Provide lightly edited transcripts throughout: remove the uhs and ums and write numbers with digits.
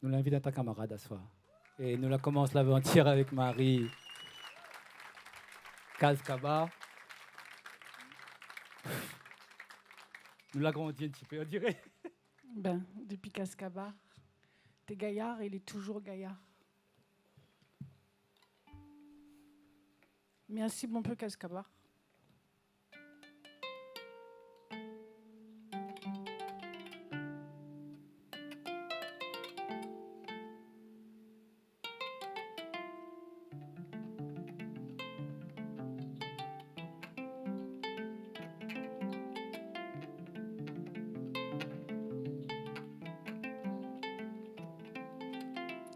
Nous l'invite à ta camarade à soir. Et nous la commence l'aventure avec Marie Cascaba. Nous l'agrandit un petit peu, on dirait. Depuis Cascaba, t'es gaillard, il est toujours gaillard. Merci mon peu Cascaba.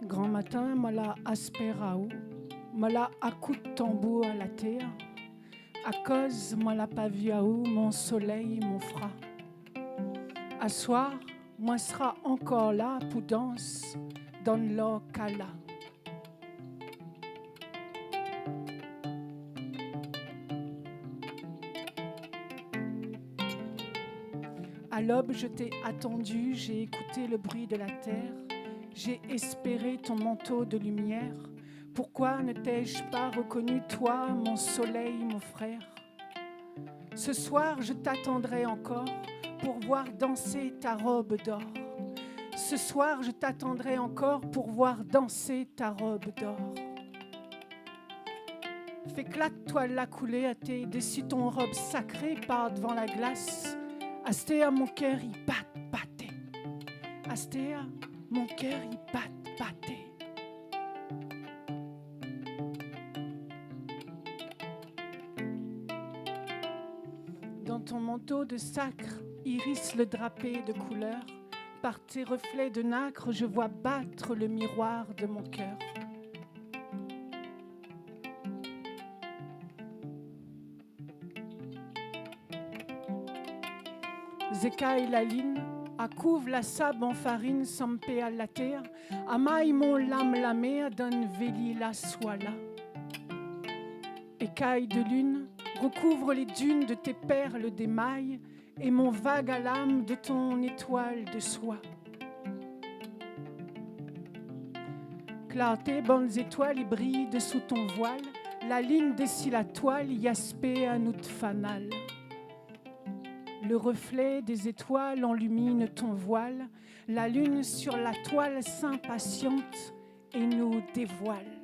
Grand matin, mala asperaou, mala à coup de tambour à la terre, à cause mala pas vu à où mon soleil, mon fera. À soir, moi sera encore là pour danse dans l'eau cala. À l'aube, je t'ai attendu, j'ai écouté le bruit de la terre. J'ai espéré ton manteau de lumière. Pourquoi ne t'ai-je pas reconnu, toi, mon soleil, mon frère? Ce soir, je t'attendrai encore pour voir danser ta robe d'or. Ce soir, je t'attendrai encore pour voir danser ta robe d'or. F'éclate-toi la coulée à tes dessus ton robe sacrée part devant la glace. Astéa, mon cœur, il battait. Astéa, mon cœur, il battait. Dans ton manteau de sacre, iris le drapé de couleur. Par tes reflets de nacre, je vois battre le miroir de mon cœur. Zeka et la ligne, accouve la sable en farine, sampé à la terre, amaille mon lame la mer, donne véli la soie là. Écaille de lune, recouvre les dunes de tes perles d'émail et mon vague à l'âme de ton étoile de soie. Clarté, bonnes étoiles, y brillent dessous ton voile, la ligne dessille la toile, yaspé à nous fanal. Le reflet des étoiles enlumine ton voile, la lune sur la toile s'impatiente et nous dévoile.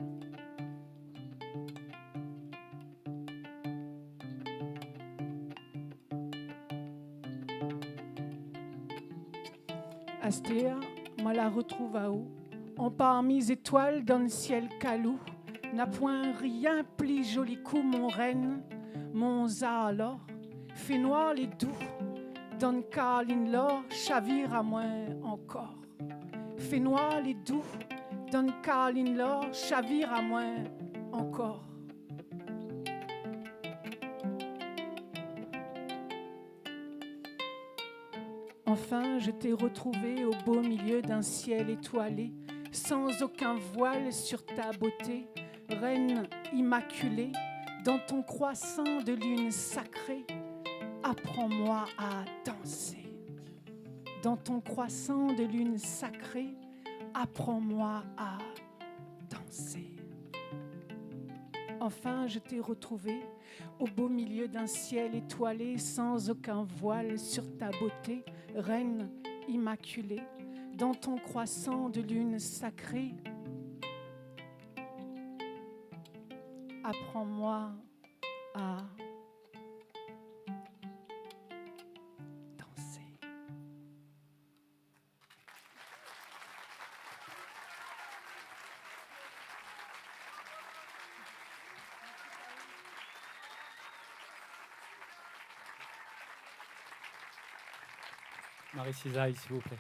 Astéa, moi la retrouve à haut, en parmi étoiles dans le ciel calou, n'a point rien plus joli coup mon reine, mon za alors, fait noir les doux, dans Caroline l'or, chavire à moins encore. Fait noir les doux, dans Caroline l'or, chavire à moins encore. Enfin, je t'ai retrouvé au beau milieu d'un ciel étoilé, sans aucun voile sur ta beauté, reine immaculée, dans ton croissant de lune sacrée, apprends-moi à danser. Dans ton croissant de lune sacrée, apprends-moi à danser. Enfin, je t'ai retrouvé au beau milieu d'un ciel étoilé, sans aucun voile sur ta beauté, reine immaculée, dans ton croissant de lune sacrée. Apprends-moi à danser. Marie Cisaille, s'il vous plaît.